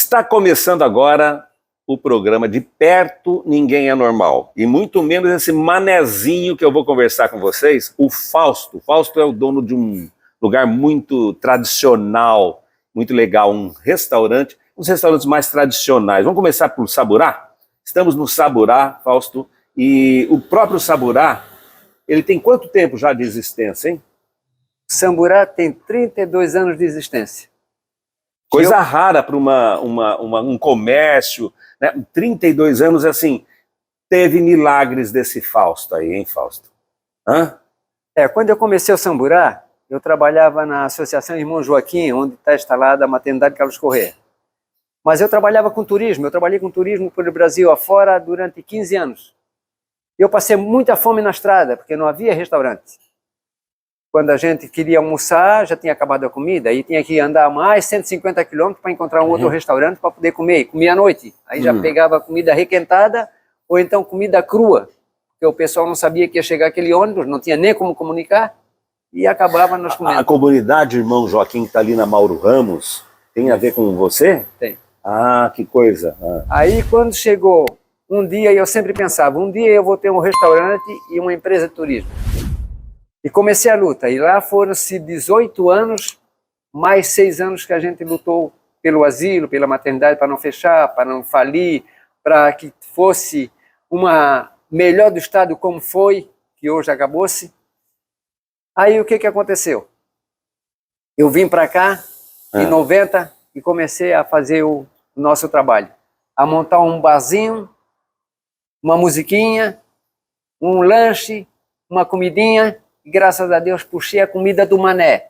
Está começando agora o programa De Perto Ninguém é Normal. E muito menos esse manezinho que eu vou conversar com vocês, o Fausto. O Fausto é o dono de um lugar muito tradicional, muito legal, um restaurante, um dos restaurantes mais tradicionais. Vamos começar por Saburá? Estamos no Saburá, Fausto, e o próprio Saburá, ele tem quanto tempo já de existência, hein? Saburá tem 32 anos de existência. Coisa rara para um comércio, né? 32 anos, assim, teve milagres desse Fausto aí, hein, Fausto? Hã? Quando eu comecei o Saburá, eu trabalhava na Associação Irmão Joaquim, onde está instalada a maternidade Carlos Corrêa. Mas eu trabalhava com turismo, eu trabalhei com turismo pelo Brasil afora durante 15 anos. Eu passei muita fome na estrada, porque não havia restaurante. Quando a gente queria almoçar, já tinha acabado a comida, aí tinha que andar mais 150 quilômetros para encontrar um outro restaurante para poder comer. Comia à noite, aí já pegava comida requentada ou então comida crua, porque o pessoal não sabia que ia chegar aquele ônibus, não tinha nem como comunicar, e acabava nós comendo. A comunidade Irmão Joaquim que está ali na Mauro Ramos, tem a ver com você? Tem. Ah, que coisa. Aí quando chegou um dia, eu sempre pensava, um dia eu vou ter um restaurante e uma empresa de turismo. E comecei a luta, e lá foram-se 18 anos, mais 6 anos que a gente lutou pelo asilo, pela maternidade, para não fechar, para não falir, para que fosse uma melhor do estado como foi, que hoje acabou-se. Aí o que aconteceu? Eu vim para cá, em 90, e comecei a fazer o nosso trabalho. A montar um barzinho, uma musiquinha, um lanche, uma comidinha. Graças a Deus, puxei a comida do Mané.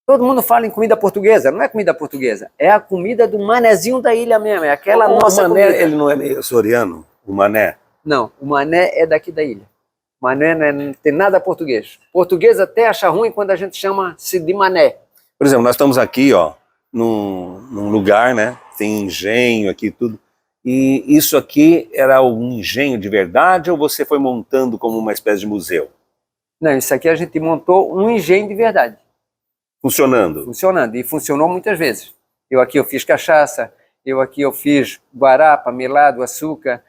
Todo mundo fala em comida portuguesa, não é comida portuguesa, é a comida do manezinho da ilha mesmo, é aquela nossa comida. O Mané, comida. ele não é meio açoriano, o Mané? Não, o Mané é daqui da ilha. O Mané não tem nada português. Português até acha ruim quando a gente chama-se de Mané. Por exemplo, nós estamos aqui, ó, num lugar, né, tem engenho aqui e tudo, e isso aqui era um engenho de verdade ou você foi montando como uma espécie de museu? Não, isso aqui a gente montou um engenho de verdade. Funcionando? Funcionando, e funcionou muitas vezes. Aqui eu fiz cachaça, aqui eu fiz guarapa, melado, açúcar,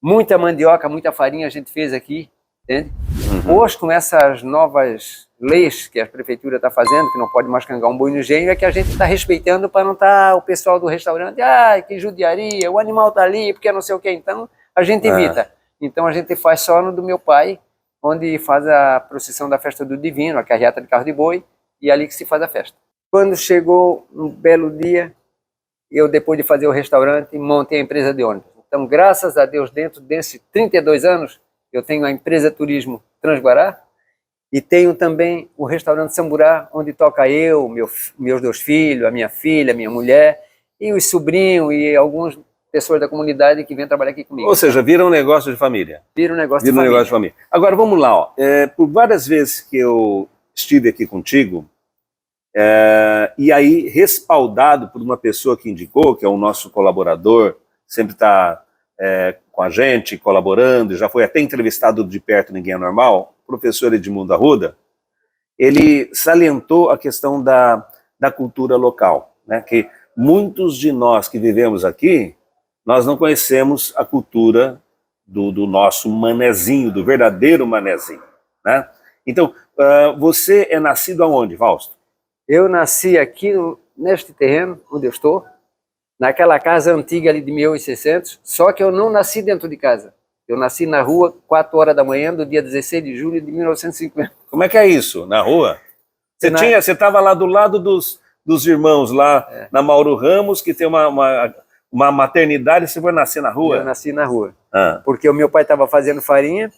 muita mandioca, muita farinha a gente fez aqui, entende? Hoje, com essas novas leis que a prefeitura está fazendo, que não pode mais cangar um boi no engenho, é que a gente está respeitando para não estar o pessoal do restaurante, que judiaria, o animal está ali, porque não sei o que, então a gente evita. Então a gente faz só no do meu pai, onde faz a procissão da festa do Divino, a carreata de carro de boi, e é ali que se faz a festa. Quando chegou um belo dia, eu, depois de fazer o restaurante, montei a empresa de ônibus. Então, graças a Deus, dentro desses 32 anos, eu tenho a empresa Turismo Transguará, e tenho também o restaurante Saburá, onde toca eu, meus 2 filhos, a minha filha, a minha mulher, e os sobrinhos, e alguns pessoas da comunidade que vêm trabalhar aqui comigo. Ou seja, vira um negócio de família. Vira um negócio de família. Agora, vamos lá. Ó. Por várias vezes que eu estive aqui contigo, e aí respaldado por uma pessoa que indicou, que é o nosso colaborador, sempre está com a gente, colaborando, já foi até entrevistado De Perto Ninguém é Normal, o professor Edmundo Arruda, ele salientou a questão da cultura local, né? Que muitos de nós que vivemos aqui, nós não conhecemos a cultura do nosso manezinho, do verdadeiro manezinho, né? Então, você é nascido aonde, Fausto? Eu nasci aqui neste terreno onde eu estou, naquela casa antiga ali de 1800, só que eu não nasci dentro de casa. Eu nasci na rua, 4 horas da manhã, do dia 16 de julho de 1950. Como é que é isso, na rua? Você estava lá do lado dos irmãos, lá na Mauro Ramos, que tem uma maternidade, você foi nascer na rua? Eu nasci na rua, porque o meu pai estava fazendo farinha,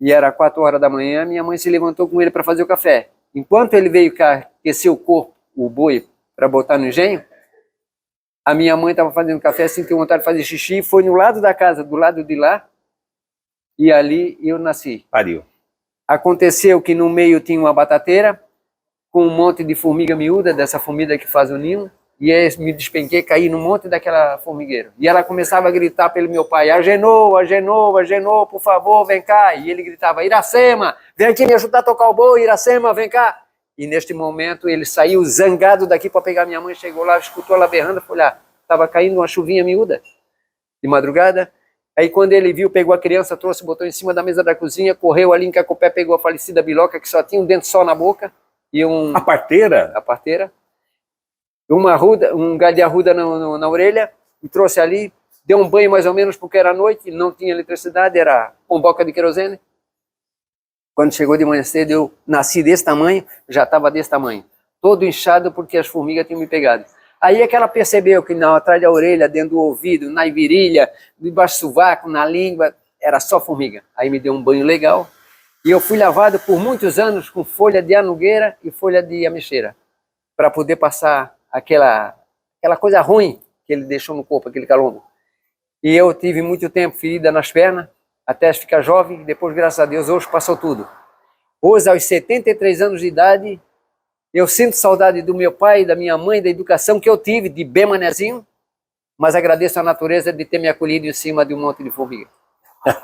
e era 4 horas da manhã, minha mãe se levantou com ele para fazer o café. Enquanto ele veio cá aquecer o corpo, o boi, para botar no engenho, a minha mãe estava fazendo café, sentiu vontade de fazer xixi, foi no lado da casa, do lado de lá, e ali eu nasci. Pariu. Aconteceu que no meio tinha uma batateira, com um monte de formiga miúda, dessa formiga que faz o ninho, e aí me despenquei, caí no monte daquela formigueira. E ela começava a gritar pelo meu pai, Agenor, Agenor, Agenor, por favor, vem cá. E ele gritava, Iracema, vem aqui me ajudar a tocar o boi, Iracema, vem cá. E neste momento ele saiu zangado daqui para pegar minha mãe, chegou lá, escutou ela berrando, foi lá. estava caindo uma chuvinha miúda, de madrugada. Aí quando ele viu, pegou a criança, trouxe, botou em cima da mesa da cozinha, correu ali em Cacupé, pegou a falecida Biloca, que só tinha um dente só na boca, e A parteira? a parteira, um galho de arruda na orelha, e trouxe ali, deu um banho mais ou menos, porque era noite, não tinha eletricidade, era com boca de querosene. Quando chegou de manhã cedo, eu nasci desse tamanho, já estava desse tamanho, todo inchado porque as formigas tinham me pegado. Aí é que ela percebeu que não, atrás da orelha, dentro do ouvido, na virilha, debaixo do sovaco, na língua, era só formiga. Aí me deu um banho legal e eu fui lavado por muitos anos com folha de anugueira e folha de ameixeira, para poder passar aquela coisa ruim que ele deixou no corpo, aquele calombo. E eu tive muito tempo ferida nas pernas, até ficar jovem, e depois, graças a Deus, hoje passou tudo. Hoje, aos 73 anos de idade, eu sinto saudade do meu pai, da minha mãe, da educação que eu tive, de bem manezinho, mas agradeço a natureza de ter me acolhido em cima de um monte de formiga.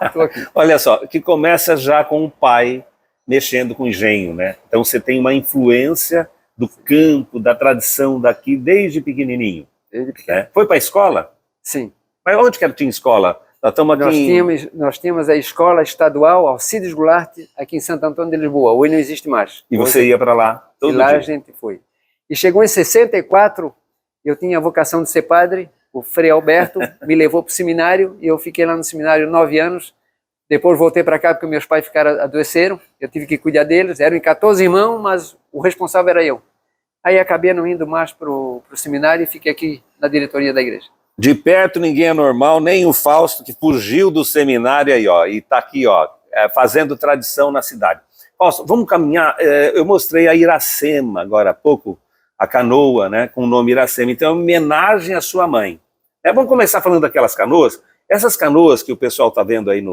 Estou aqui. Olha só, que começa já com o pai mexendo com engenho, né? Então você tem uma influência do campo, da tradição daqui desde pequenininho. Desde pequeno. Né? Foi para a escola? Sim. Mas onde que tinha escola? Nós estamos aqui nós tínhamos a escola estadual Alcides Goulart aqui em Santo Antônio de Lisboa. Hoje não existe mais. E você ia para lá todo dia? E lá dia? a gente foi. E chegou em 64, eu tinha a vocação de ser padre, o Frei Alberto me levou para o seminário, e eu fiquei lá no seminário 9 anos, depois voltei para cá porque meus pais adoeceram, eu tive que cuidar deles, eram 14 irmãos, mas o responsável era eu. Aí acabei não indo mais para o seminário e fiquei aqui na diretoria da igreja. De perto ninguém é normal, nem o Fausto, que fugiu do seminário aí, ó, e está aqui, ó, fazendo tradição na cidade. Fausto, vamos caminhar. Eu mostrei a Iracema agora há pouco, a canoa, né, com o nome Iracema. Então, é uma homenagem à sua mãe. Vamos começar falando daquelas canoas. Essas canoas que o pessoal está vendo aí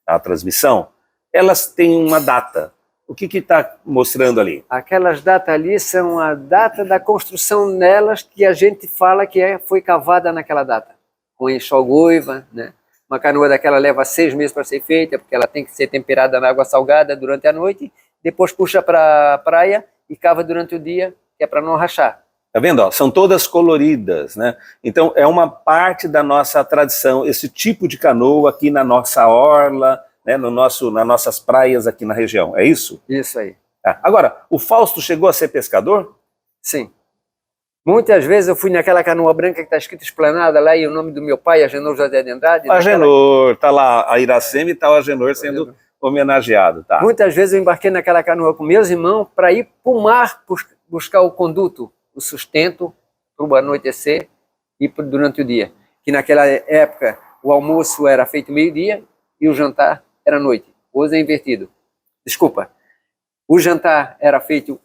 na transmissão, elas têm uma data. O que está mostrando ali? Aquelas datas ali são a data da construção nelas, que a gente fala que foi cavada naquela data. Com enxoguiva, né? Uma canoa daquela leva 6 meses para ser feita, porque ela tem que ser temperada na água salgada durante a noite, depois puxa para a praia e cava durante o dia, que é para não rachar. Tá vendo? Ó, são todas coloridas, né? Então é uma parte da nossa tradição, esse tipo de canoa aqui na nossa orla, né, nas nossas praias aqui na região, é isso? Isso aí. Agora, o Fausto chegou a ser pescador? Sim. Muitas vezes eu fui naquela canoa branca que está escrito Esplanada lá, e o nome do meu pai, Agenor José de Andrade. Agenor, tá lá a Iracema e está o Agenor sendo homenageado, tá? Muitas vezes eu embarquei naquela canoa com meus irmãos para ir para o mar buscar o conduto, o sustento para o anoitecer e durante o dia. Que naquela época o almoço era feito meio-dia e o jantar era noite. Hoje é invertido. Desculpa. O jantar era feito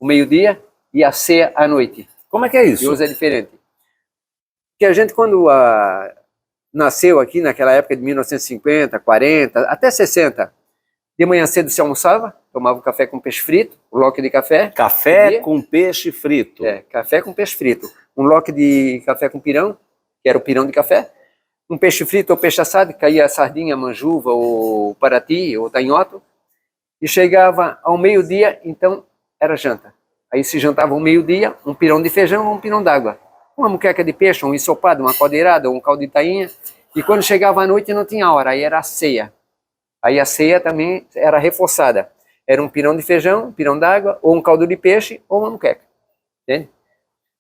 o meio-dia e a ceia à noite. Como é que é isso? E hoje é diferente. Porque a gente, quando nasceu aqui naquela época de 1950, 40, até 60, de manhã cedo se almoçava, tomava um café com peixe frito, um lote de café. Café com peixe frito. Café com peixe frito. Um lote de café com pirão, que era o pirão de café. Um peixe frito ou peixe assado, caía sardinha, manjuva, ou parati, ou tanhoto. E chegava ao meio-dia, então era janta. Aí se jantava ao meio-dia, um pirão de feijão ou um pirão d'água. Uma muqueca de peixe, um ensopado, uma caldeirada, ou um caldo de tainha. E quando chegava à noite não tinha hora, aí era a ceia. Aí a ceia também era reforçada. Era um pirão de feijão, um pirão d'água, ou um caldo de peixe, ou uma muqueca. Entende?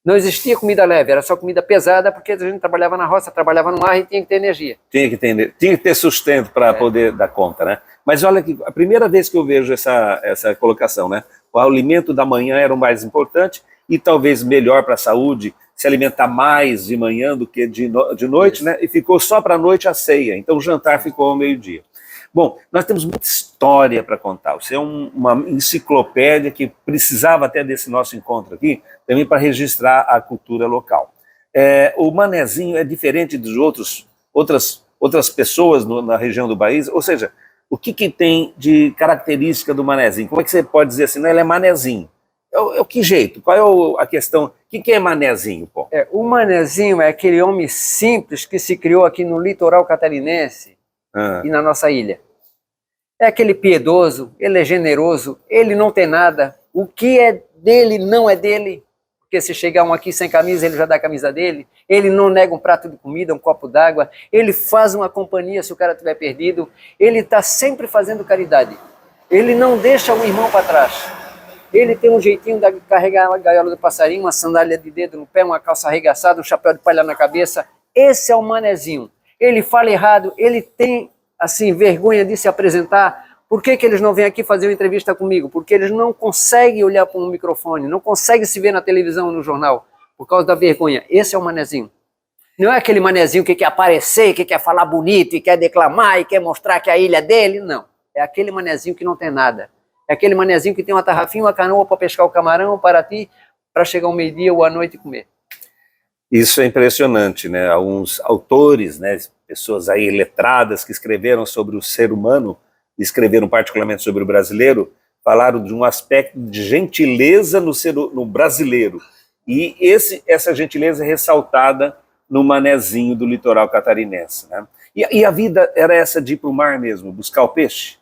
Não existia comida leve, era só comida pesada, porque a gente trabalhava na roça, trabalhava no mar e tinha que ter energia. Tinha que ter sustento para poder dar conta, né? Mas olha que a primeira vez que eu vejo essa colocação, né? O alimento da manhã era o mais importante e talvez melhor para a saúde, se alimentar mais de manhã do que de noite, isso, né? E ficou só para a noite a ceia, então o jantar ficou ao meio-dia. Bom, nós temos muita história para contar. Você é uma enciclopédia que precisava até desse nosso encontro aqui, também para registrar a cultura local. O manezinho é diferente dos outras pessoas na região do país, ou seja, o que tem de característica do manezinho? Como é que você pode dizer assim, não, ele é manezinho? Que jeito? Qual é a questão? O que é manezinho, pô? O manezinho é aquele homem simples que se criou aqui no litoral catarinense e na nossa ilha. É aquele piedoso, ele é generoso, ele não tem nada. O que é dele não é dele, porque se chegar um aqui sem camisa, ele já dá a camisa dele, ele não nega um prato de comida, um copo d'água, ele faz uma companhia se o cara estiver perdido, ele está sempre fazendo caridade, ele não deixa um irmão para trás, ele tem um jeitinho de carregar a gaiola do passarinho, uma sandália de dedo no pé, uma calça arregaçada, um chapéu de palha na cabeça. Esse é o manezinho. Ele fala errado, ele tem, assim, vergonha de se apresentar. Por que eles não vêm aqui fazer uma entrevista comigo? Porque eles não conseguem olhar para um microfone, não conseguem se ver na televisão, no jornal, por causa da vergonha. Esse é o manezinho. Não é aquele manezinho que quer aparecer, que quer falar bonito, e quer declamar, e quer mostrar que a ilha é dele. Não. É aquele manezinho que não tem nada. É aquele manezinho que tem uma tarrafinha, uma canoa para pescar o camarão, para chegar ao meio-dia ou à noite e comer. Isso é impressionante, né? Alguns autores, né, pessoas aí letradas que escreveram sobre o ser humano, escreveram particularmente sobre o brasileiro, falaram de um aspecto de gentileza no brasileiro. E essa gentileza é ressaltada no manezinho do litoral catarinense, né? E a vida era essa de ir para o mar mesmo, buscar o peixe?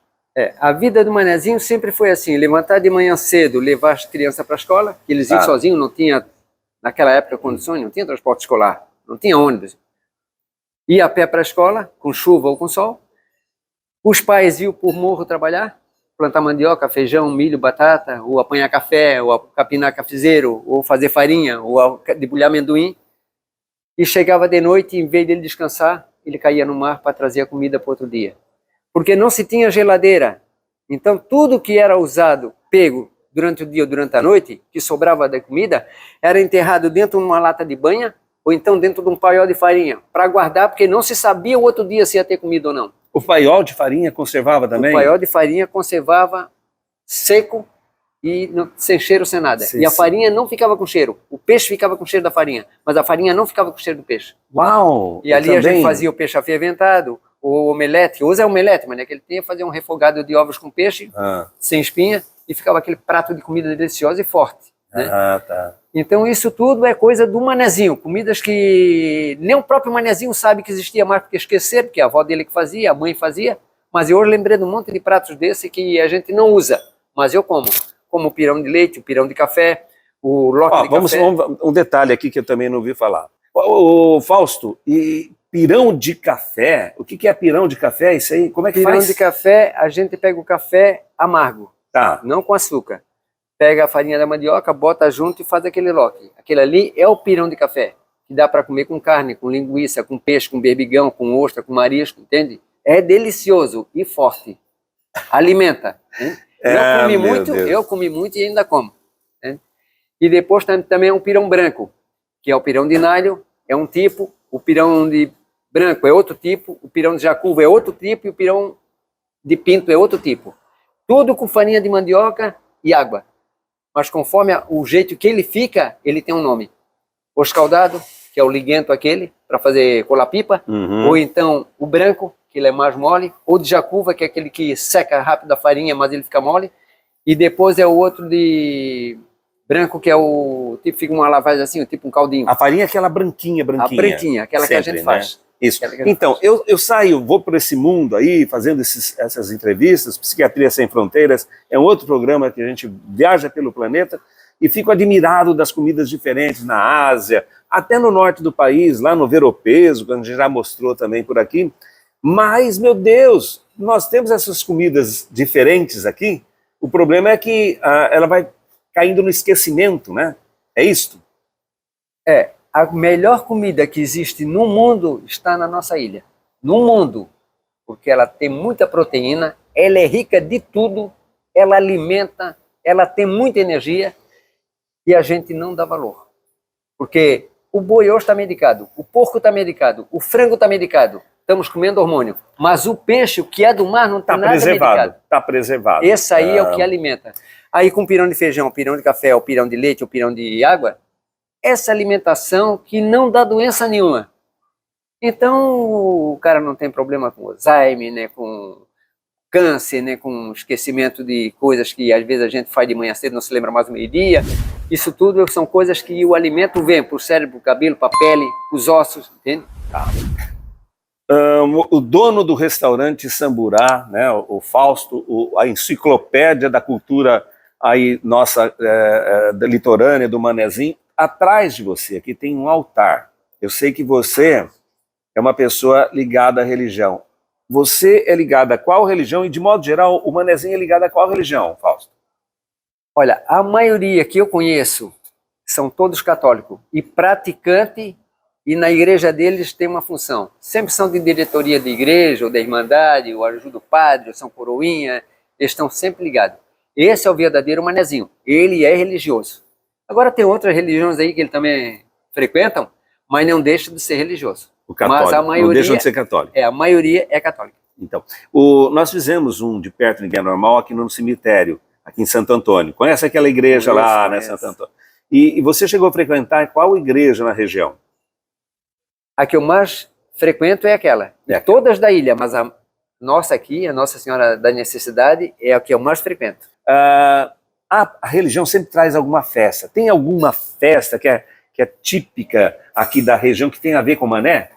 A vida do manezinho sempre foi assim, levantar de manhã cedo, levar as crianças para a escola, que eles iam sozinhos, não tinha, naquela época, condições, não tinha transporte escolar, não tinha ônibus. Ia a pé para a escola, com chuva ou com sol. Os pais iam por morro trabalhar, plantar mandioca, feijão, milho, batata, ou apanhar café, ou capinar cafezeiro, ou fazer farinha, ou debulhar amendoim. E chegava de noite, em vez dele descansar, ele caía no mar para trazer a comida para outro dia. Porque não se tinha geladeira. Então, tudo que era usado, pego durante o dia ou durante a noite, que sobrava da comida, era enterrado dentro de uma lata de banha, ou então dentro de um paiol de farinha, para guardar, porque não se sabia o outro dia se ia ter comida ou não. O paiol de farinha conservava também? O paiol de farinha conservava seco e sem cheiro, sem nada. Sim, e a farinha não ficava com cheiro. O peixe ficava com cheiro da farinha, mas a farinha não ficava com cheiro do peixe. Uau! E ali a gente fazia o peixe aferventado, o omelete, hoje é omelete, mas naquele tempo fazia um refogado de ovos com peixe, sem espinha, e ficava aquele prato de comida deliciosa e forte. Né? Tá. Então isso tudo é coisa do manezinho, comidas que nem o próprio manezinho sabe que existia mais, porque esqueceram, porque a avó dele que fazia, a mãe fazia, mas eu hoje lembrei de um monte de pratos desse que a gente não usa, mas eu como o pirão de leite, o pirão de café, o lote de café. Vamos um detalhe aqui que eu também não ouvi falar. O Fausto, e pirão de café, o que é pirão de café? Isso aí, como é que faz? Pirão de café, a gente pega o café amargo, não com açúcar. Pega a farinha da mandioca, bota junto e faz aquele lote. Aquele ali é o pirão de café, que dá para comer com carne, com linguiça, com peixe, com berbigão, com ostra, com marisco, entende? É delicioso e forte. Alimenta. Hein? Eu comi muito e ainda como. Né? E depois também é um pirão branco, que é o pirão de nalho, é um tipo, o pirão de branco é outro tipo, o pirão de jacuva é outro tipo e o pirão de pinto é outro tipo. Tudo com farinha de mandioca e água. Mas conforme o jeito que ele fica, ele tem um nome. O escaldado, que é o liguento aquele, para fazer colar pipa, ou então o branco, que ele é mais mole, ou de jacuva, que é aquele que seca rápido a farinha, mas ele fica mole, e depois é o outro de branco, que é o tipo, fica uma lavagem assim, tipo um caldinho. A farinha é aquela branquinha. A branquinha, aquela sempre, que a gente faz. Né? Isso. Então, eu saio, vou por esse mundo aí, fazendo essas entrevistas, Psiquiatria Sem Fronteiras, é um outro programa que a gente viaja pelo planeta, e fico admirado das comidas diferentes na Ásia, até no norte do país, lá no Ver-o-Peso, que a gente já mostrou também por aqui. Mas, meu Deus, nós temos essas comidas diferentes aqui, o problema é que ela vai caindo no esquecimento, né? É isto? A melhor comida que existe no mundo está na nossa ilha. No mundo. Porque ela tem muita proteína, ela é rica de tudo, ela alimenta, ela tem muita energia e a gente não dá valor. Porque o boi hoje está medicado, o porco está medicado, o frango está medicado, estamos comendo hormônio. Mas o peixe, o que é do mar, não está nada medicado. Está preservado. Esse aí é o que alimenta. Aí com pirão de feijão, pirão de café, o pirão de leite, o pirão de água, essa alimentação que não dá doença nenhuma. Então o cara não tem problema com Alzheimer, né, com câncer, né, com esquecimento de coisas que às vezes a gente faz de manhã cedo, não se lembra mais do meio-dia. Isso tudo são coisas que o alimento vem para o cérebro, para o cabelo, para a pele, os ossos, entende? O dono do restaurante Samburá, né, o Fausto, a enciclopédia da cultura aí nossa da litorânea, do manezinho, atrás de você aqui tem um altar. Eu sei que você é uma pessoa ligada à religião. Você é ligado a qual religião? E, de modo geral, o manezinho é ligado a qual religião, Fausto? Olha, a maioria que eu conheço são todos católicos e praticantes, e na igreja deles tem uma função. Sempre são de diretoria de igreja, ou da irmandade, ou ajuda o padre, ou são coroinha, eles estão sempre ligados. Esse é o verdadeiro manezinho, ele é religioso. Agora tem outras religiões aí que ele também frequentam, mas não deixa de ser religioso. O católico, mas a maioria, não deixam de ser católico. A maioria é católica. Então, nós fizemos um de perto ninguém é normal aqui no cemitério, aqui em Santo Antônio. Conhece aquela igreja lá, né, Santo Antônio? E você chegou a frequentar qual igreja na região? A que eu mais frequento é aquela. Todas da ilha, mas a nossa aqui, a Nossa Senhora da Necessidade, é a que eu mais frequento. A religião sempre traz alguma festa. Tem alguma festa que é típica aqui da região que tem a ver com Mané?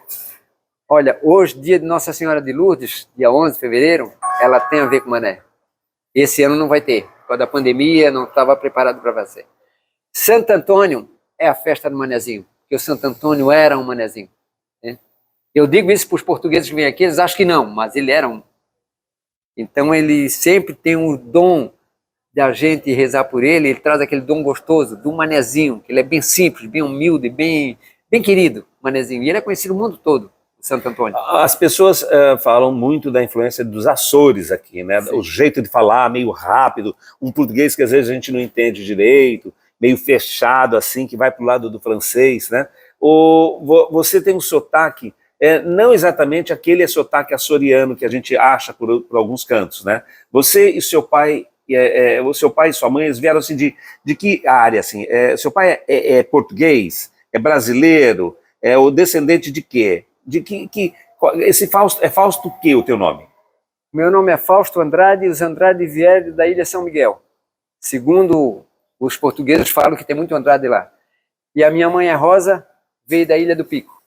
Olha, hoje, dia de Nossa Senhora de Lourdes, dia 11 de fevereiro, ela tem a ver com Mané. Esse ano não vai ter, por causa da pandemia, não estava preparado para fazer. Santo Antônio é a festa do Manezinho, porque o Santo Antônio era um Manezinho. Né? Eu digo isso para os portugueses que vêm aqui, eles acham que não, mas ele era um. Então ele sempre tem um dom da gente rezar por ele, ele traz aquele dom gostoso do Manezinho, que ele é bem simples, bem humilde, bem querido, Manezinho. E ele é conhecido no mundo todo, Santo Antônio. As pessoas falam muito da influência dos Açores aqui, né? Sim. O jeito de falar meio rápido, um português que às vezes a gente não entende direito, meio fechado assim, que vai para o lado do francês, né? Você tem um sotaque, não exatamente aquele sotaque açoriano que a gente acha por alguns cantos, né? Você e seu pai, o seu pai e sua mãe, eles vieram assim de que área, assim? Seu pai é português? É brasileiro? É o descendente de quê? Esse Fausto, Fausto o que o teu nome? Meu nome é Fausto Andrade, e os Andrade vieram da Ilha São Miguel. Segundo os portugueses falam que tem muito Andrade lá. E a minha mãe é Rosa, veio da Ilha do Pico.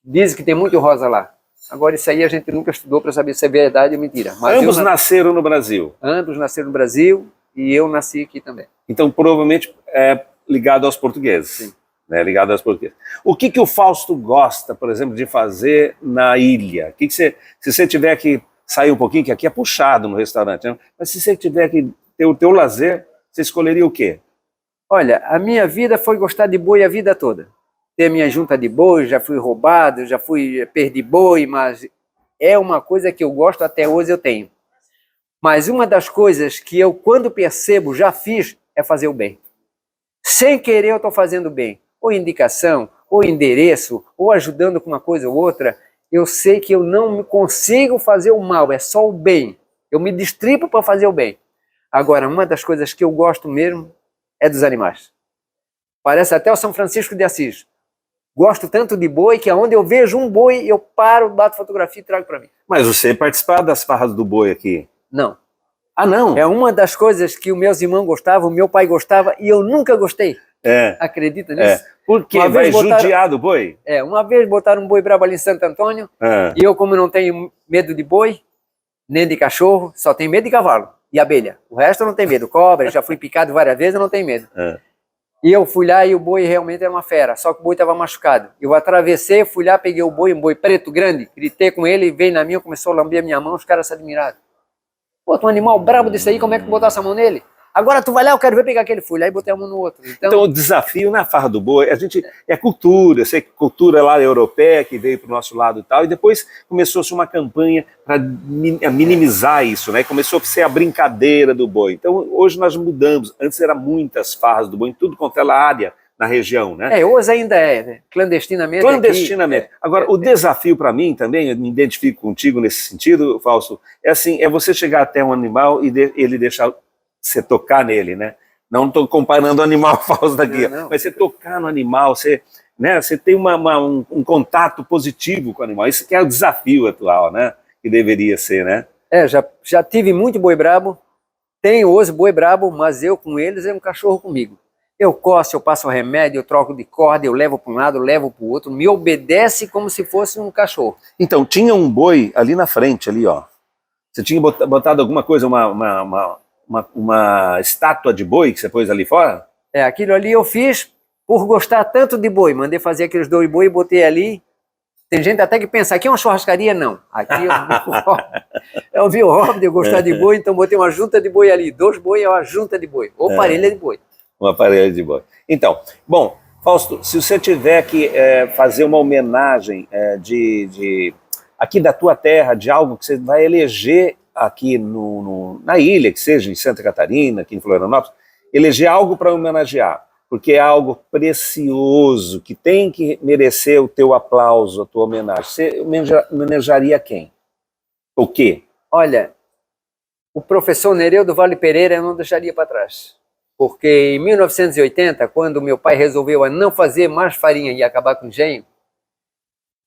Dizem que tem muito Rosa lá. Agora isso aí a gente nunca estudou para saber se é verdade ou mentira. Mas ambos nasceram no Brasil? Ambos nasceram no Brasil e eu nasci aqui também. Então provavelmente é ligado aos portugueses. Sim. Né, ligado aos portugueses. O que o Fausto gosta, por exemplo, de fazer na ilha? Se você tiver que sair um pouquinho, que aqui é puxado no restaurante, né? Mas se você tiver que ter o teu lazer, você escolheria o quê? Olha, a minha vida foi gostar de boi a vida toda. Ter minha junta de boi, já fui roubado, já perdi boi, mas é uma coisa que eu gosto, até hoje eu tenho. Mas uma das coisas que eu, quando percebo, já fiz, é fazer o bem. Sem querer eu estou fazendo bem. Ou indicação, ou endereço, ou ajudando com uma coisa ou outra, eu sei que eu não consigo fazer o mal, é só o bem. Eu me distripo para fazer o bem. Agora, uma das coisas que eu gosto mesmo é dos animais. Parece até o São Francisco de Assis. Gosto tanto de boi que aonde eu vejo um boi, eu paro, bato fotografia e trago para mim. Mas você participava das farras do boi aqui? Não. Ah, não? É uma das coisas que os meus irmãos gostavam, o meu pai gostava e eu nunca gostei. Acredita nisso? Porque vai judiar do boi? Uma vez botaram um boi brabo ali em Santo Antônio, e eu, como não tenho medo de boi, nem de cachorro, só tenho medo de cavalo e abelha. O resto eu não tenho medo. Cobra, já fui picado várias vezes, eu não tenho medo. E eu fui lá e o boi realmente era uma fera, só que o boi estava machucado. Eu atravessei, fui lá, peguei o boi, um boi preto grande, gritei com ele, veio na minha, começou a lamber a minha mão, os caras se admiraram. Pô, tu um animal brabo desse aí, como é que tu botasse a mão nele? Agora tu vai lá, eu quero ver pegar aquele. Fui lá e botei a mão no outro. Então o desafio na farra do boi, é cultura, eu sei que cultura lá europeia que veio para o nosso lado e tal, e depois começou-se uma campanha para minimizar isso, né? Começou a ser a brincadeira do boi. Então hoje nós mudamos, antes eram muitas farras do boi, em tudo quanto era área na região, né? Hoje ainda né? Clandestinamente. Clandestinamente. Agora, o desafio para mim também, eu me identifico contigo nesse sentido, Fausto, é você chegar até um animal e ele deixar você tocar nele, né? Não estou comparando o animal falso daqui, não. Mas você tocar no animal, você tem um contato positivo com o animal. Isso que é o desafio atual, né? Que deveria ser, né? Já tive muito boi brabo, tenho hoje boi brabo, mas eu com eles é um cachorro comigo. Eu coço, eu passo remédio, eu troco de corda, eu levo para um lado, eu levo para o outro, me obedece como se fosse um cachorro. Então, tinha um boi ali na frente, ali, ó. Você tinha botado alguma coisa, uma estátua de boi que você pôs ali fora? Aquilo ali eu fiz por gostar tanto de boi, mandei fazer aqueles 2 boi e botei ali. Tem gente até que pensa, aqui é uma churrascaria? Não. Aqui eu vi o hobby de eu gostar de boi, então botei uma junta de boi ali. 2 boi é uma junta de boi, ou parelha de boi. Uma parelha de boi. Então, bom, Fausto, se você tiver que fazer uma homenagem aqui da tua terra, de algo que você vai eleger aqui na ilha, que seja em Santa Catarina, aqui em Florianópolis, eleger algo para homenagear, porque é algo precioso, que tem que merecer o teu aplauso, a tua homenagem. Você homenagearia quem? O quê? Olha, o professor Nereu do Vale Pereira eu não deixaria para trás. Porque em 1980, quando meu pai resolveu a não fazer mais farinha e acabar com o engenho,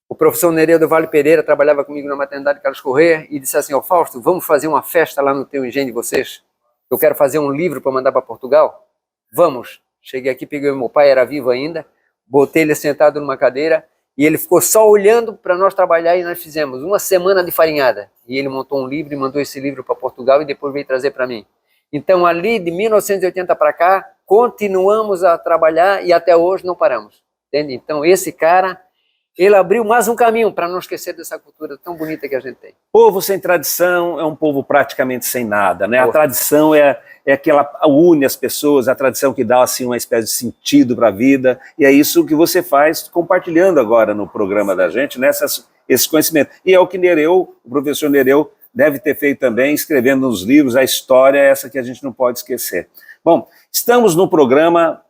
o professor Nereu do Vale Pereira trabalhava comigo na maternidade Carlos Corrêa e disse assim, Fausto, vamos fazer uma festa lá no teu engenho de vocês? Eu quero fazer um livro para mandar para Portugal? Vamos! Cheguei aqui, peguei meu pai, era vivo ainda, botei ele sentado numa cadeira e ele ficou só olhando para nós trabalhar e nós fizemos uma semana de farinhada. E ele montou um livro e mandou esse livro para Portugal e depois veio trazer para mim. Então, ali de 1980 para cá, continuamos a trabalhar e até hoje não paramos. Entende? Então, esse cara, ele abriu mais um caminho para não esquecer dessa cultura tão bonita que a gente tem. Povo sem tradição é um povo praticamente sem nada, né? A tradição é aquela une as pessoas, a tradição que dá assim uma espécie de sentido para a vida, e é isso que você faz compartilhando agora no programa da gente, né? Esse conhecimento. E é o que Nereu, o professor Nereu, deve ter feito também, escrevendo nos livros, a história é essa que a gente não pode esquecer. Bom, estamos no programa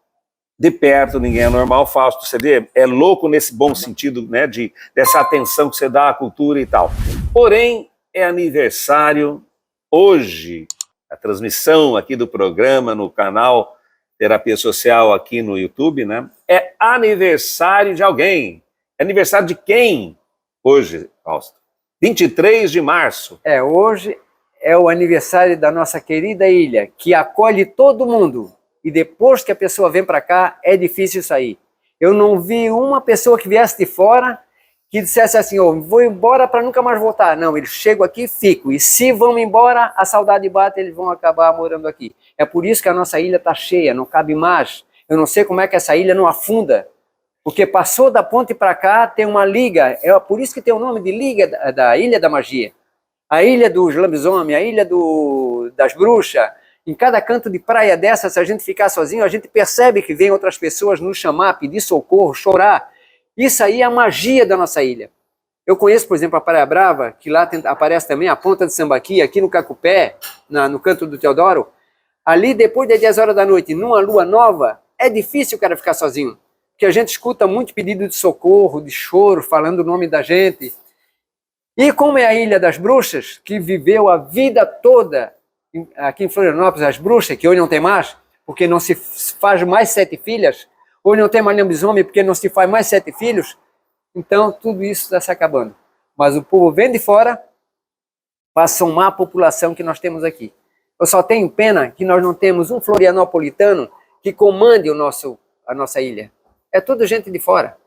De Perto, Ninguém é Normal, Fausto, você vê, é louco nesse bom sentido, né, dessa atenção que você dá à cultura e tal. Porém, é aniversário hoje, a transmissão aqui do programa no canal Terapia Social aqui no YouTube, né, é aniversário de alguém. É aniversário de quem hoje, Fausto? 23 de março. Hoje é o aniversário da nossa querida ilha, que acolhe todo mundo. E depois que a pessoa vem para cá, é difícil sair. Eu não vi uma pessoa que viesse de fora que dissesse assim, vou embora para nunca mais voltar. Não, eles chegam aqui e ficam. E se vão embora, a saudade bate, eles vão acabar morando aqui. É por isso que a nossa ilha está cheia, não cabe mais. Eu não sei como é que essa ilha não afunda. Porque passou da ponte para cá, tem uma liga, é por isso que tem o nome de Liga da Ilha da Magia. A ilha dos lobisomens, a ilha das bruxas. Em cada canto de praia dessa, se a gente ficar sozinho, a gente percebe que vem outras pessoas nos chamar, pedir socorro, chorar. Isso aí é a magia da nossa ilha. Eu conheço, por exemplo, a Praia Brava, que lá aparece também a Ponta de Sambaqui, aqui no Cacupé, no canto do Teodoro. Ali, depois das 10 horas da noite, numa lua nova, é difícil o cara ficar sozinho. Porque a gente escuta muito pedido de socorro, de choro, falando o nome da gente. E como é a Ilha das Bruxas, que viveu a vida toda aqui em Florianópolis, as bruxas, que hoje não tem mais, porque não se faz mais 7 filhas, hoje não tem mais lobisomem, porque não se faz mais 7 filhos, então tudo isso está se acabando. Mas o povo vem de fora para somar a população que nós temos aqui. Eu só tenho pena que nós não temos um florianopolitano que comande a nossa ilha. É tudo gente de fora.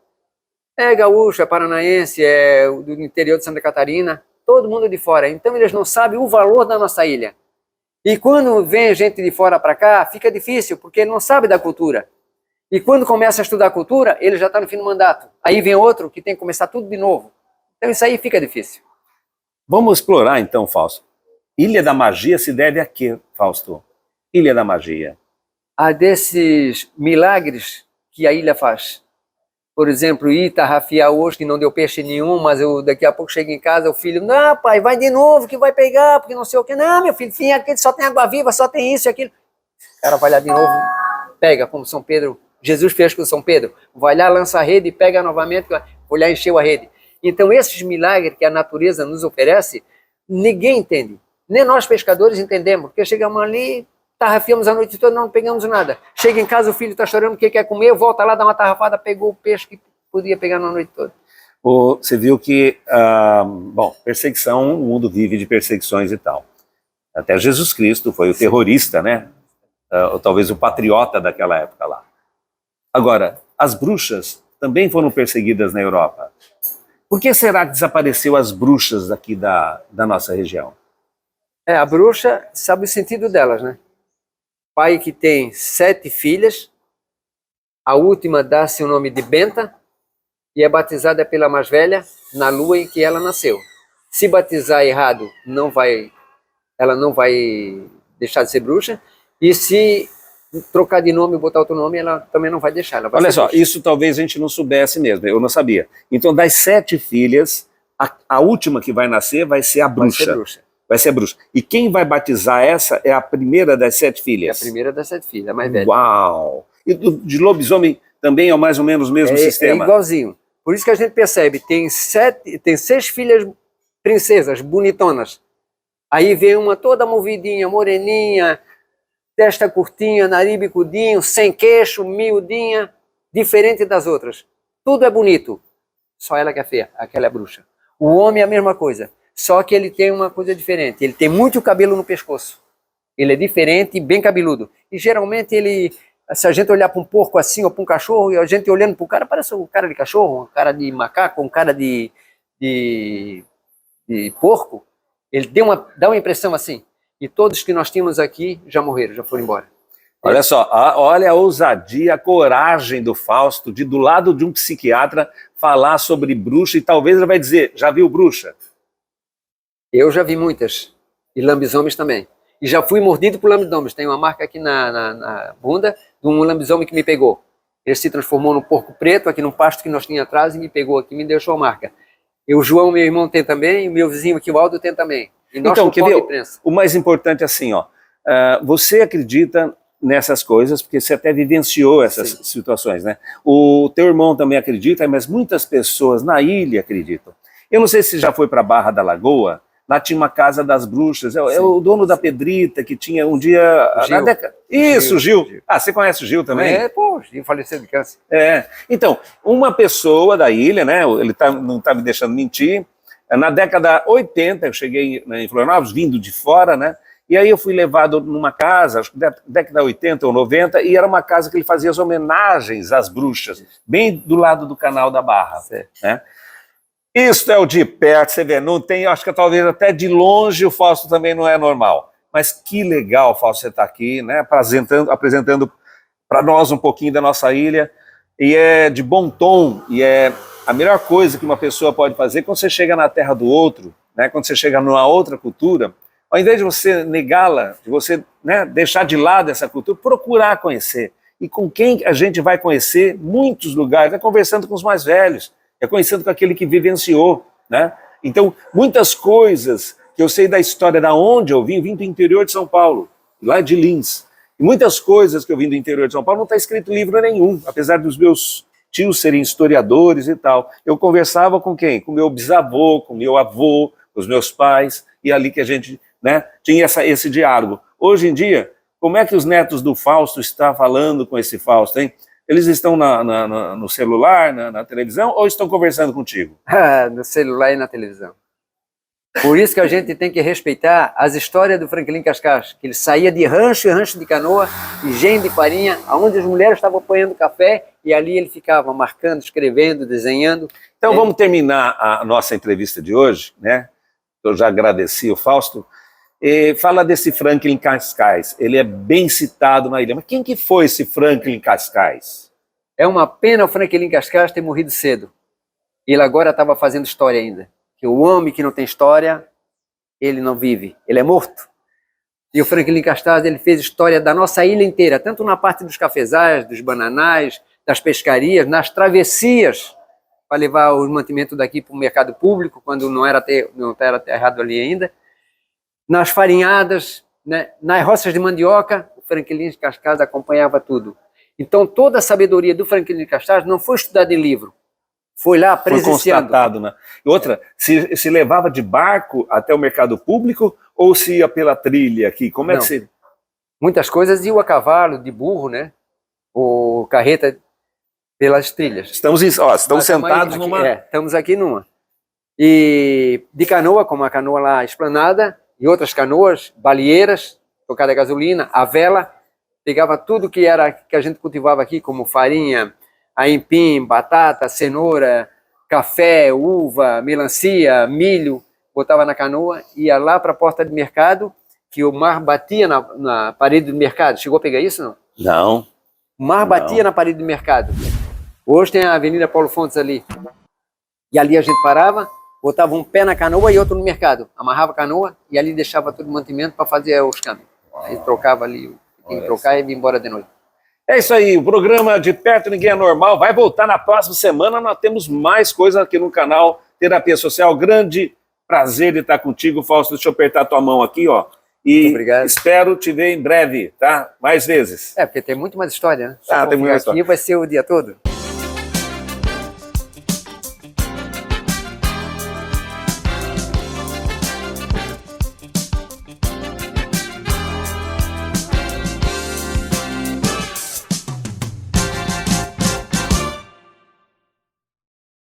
É gaúcho, é paranaense, é do interior de Santa Catarina, todo mundo de fora. Então eles não sabem o valor da nossa ilha. E quando vem gente de fora para cá, fica difícil, porque não sabe da cultura. E quando começa a estudar a cultura, ele já está no fim do mandato. Aí vem outro que tem que começar tudo de novo. Então isso aí fica difícil. Vamos explorar então, Fausto. Ilha da Magia se deve a quê, Fausto? Ilha da Magia. A desses milagres que a ilha faz. Por exemplo, ir tarrafiar hoje, que não deu peixe nenhum, mas eu daqui a pouco chego em casa, o filho, não, pai, vai de novo, que vai pegar, porque não sei o que. Não, meu filho, aqui só tem água viva, só tem isso e aquilo. O cara vai lá de novo, pega, como São Pedro, Jesus fez com São Pedro. Vai lá, lança a rede, pega novamente, foi lá, encheu a rede. Então, esses milagres que a natureza nos oferece, ninguém entende. Nem nós pescadores entendemos, porque chegamos ali, tarrafiamos a noite toda, não pegamos nada. Chega em casa, o filho está chorando, o que quer comer, volta lá, dá uma tarrafada, pegou o peixe que podia pegar na noite toda. Você viu que, bom, perseguição, o mundo vive de perseguições e tal. Até Jesus Cristo foi o terrorista, né? Ou talvez o patriota daquela época lá. Agora, as bruxas também foram perseguidas na Europa. Por que será que desapareceu as bruxas daqui da nossa região? A bruxa sabe o sentido delas, né? Pai que tem 7 filhas, A última dá-se o nome de Benta e é batizada pela mais velha na lua em que ela nasceu. Se batizar errado, ela não vai deixar de ser bruxa. E se trocar de nome e botar outro nome, ela também não vai deixar. Ela vai Olha ser só, bruxa. isso talvez a gente não soubesse mesmo, eu não sabia. Então, das 7 filhas, a última que vai nascer vai ser a bruxa. Vai ser bruxa. Vai ser a bruxa. E quem vai batizar essa é a primeira das 7 É a filhas. primeira das 7 filhas, a mais velha. Uau! E de lobisomem também é mais ou menos o mesmo É sistema? igualzinho. Por isso que a gente percebe, tem 6 filhas princesas, bonitonas. Aí vem uma toda movidinha, moreninha, testa curtinha, nariz bicudinho, sem queixo, miudinha, diferente das outras. Tudo é bonito. Só ela que é feia, aquela é bruxa. O homem é a mesma coisa, só que ele tem uma coisa diferente. Ele tem muito cabelo no pescoço. Ele é diferente e bem cabeludo. E geralmente ele, se a gente olhar para um porco assim ou para um cachorro, e a gente olhando para o cara, parece um cara de cachorro, um cara de macaco, um cara de porco. Ele dá uma impressão assim. E todos que nós tínhamos aqui já morreram, já foram embora. Olha só, olha a ousadia, a coragem do Fausto de, do lado de um psiquiatra, falar sobre bruxa, e talvez ele vai dizer, já viu bruxa? Eu já vi muitas, e lambisomens também. E já fui mordido por lambisomens. Tem uma marca aqui na bunda de um lambisomem que me pegou. Ele se transformou num porco preto, aqui num pasto que nós tínhamos atrás, e me pegou aqui e me deixou a marca. E o João, meu irmão, tem também, e o meu vizinho aqui, o Aldo, tem também. E nós, então, quer ver, imprensa. o mais importante é assim, ó, você acredita nessas coisas, porque você até vivenciou essas Sim. situações, né? O teu irmão também acredita, mas muitas pessoas na ilha acreditam. Eu não sei se já foi para Barra da Lagoa, lá tinha uma casa das bruxas, é o dono da Pedrita, que tinha um dia... Gil. Na década... Isso, Gil. Ah, você conhece o Gil também? Gil faleceu de câncer. Então, uma pessoa da ilha, né, ele não está me deixando mentir, na década 80, eu cheguei em Florianópolis, vindo de fora, né, e aí eu fui levado numa casa, acho que década 80 ou 90, e era uma casa que ele fazia as homenagens às bruxas, bem do lado do canal da Barra, né. Isso é o de perto, você vê, não tem, acho que talvez até de longe o Fausto também não é normal. Mas que legal, Fausto, você está aqui, né, apresentando para nós um pouquinho da nossa ilha, e é de bom tom, e é a melhor coisa que uma pessoa pode fazer quando você chega na terra do outro, né, quando você chega numa outra cultura, ao invés de você negá-la, de você, né, deixar de lado essa cultura, procurar conhecer. E com quem a gente vai conhecer muitos lugares, é conversando com os mais velhos, é conhecendo com aquele que vivenciou, né? Então, muitas coisas que eu sei da história da onde eu vim do interior de São Paulo, lá de Lins. E muitas coisas que eu vim do interior de São Paulo não está escrito em livro nenhum, apesar dos meus tios serem historiadores e tal. Eu conversava com quem? Com meu bisavô, com meu avô, com os meus pais, e ali que a gente, né, tinha esse diálogo. Hoje em dia, como é que os netos do Fausto estão falando com esse Fausto, hein? Eles estão no celular, na televisão, ou estão conversando contigo? No celular e na televisão. Por isso que a gente tem que respeitar as histórias do Franklin Cascais, que ele saía de rancho em rancho de canoa, engenho de farinha, onde as mulheres estavam apanhando café, e ali ele ficava marcando, escrevendo, desenhando. Então vamos terminar a nossa entrevista de hoje, né? Eu já agradeci o Fausto. Fala desse Franklin Cascais, ele é bem citado na ilha, mas quem que foi esse Franklin Cascais? É uma pena o Franklin Cascais ter morrido cedo. Ele agora estava fazendo história ainda. Que o homem que não tem história, ele não vive, ele é morto. E o Franklin Cascais, ele fez história da nossa ilha inteira, tanto na parte dos cafezais, dos bananais, das pescarias, nas travessias, para levar o mantimento daqui para o mercado público, quando não era aterrado ali ainda, nas farinhadas, né, nas roças de mandioca, o Franklin Cascais acompanhava tudo. Então toda a sabedoria do Franklin Cascais não foi estudada em livro, foi lá presenciando. Foi constatado, né? E outra, se levava de barco até o mercado público ou se ia pela trilha aqui? Como é que se... Muitas coisas iam a cavalo, de burro, né? Ou carreta pelas trilhas. Estamos sentados aqui, numa... estamos aqui numa. E de canoa, como a canoa lá esplanada, e outras canoas, baleeiras, tocada a gasolina, a vela, pegava tudo que a gente cultivava aqui, como farinha, aipim, batata, cenoura, café, uva, melancia, milho, botava na canoa, ia lá para a porta do mercado, que o mar batia na parede do mercado. Chegou a pegar isso, não? Não. O mar batia na parede do mercado. Hoje tem a Avenida Paulo Fontes ali. E ali a gente parava, botava um pé na canoa e outro no mercado. Amarrava a canoa e ali deixava todo o mantimento para fazer os câmbios. Aí trocava ali, tinha que trocar e ia embora de noite. É isso aí, o programa De Perto Ninguém é Normal vai voltar na próxima semana. Nós temos mais coisas aqui no canal Terapia Social. Grande prazer de estar contigo, Fausto. Deixa eu apertar tua mão aqui, ó. E obrigado. Espero te ver em breve, tá? Mais vezes. É, porque tem muito mais história, né? Tem muita história. Aqui vai ser o dia todo.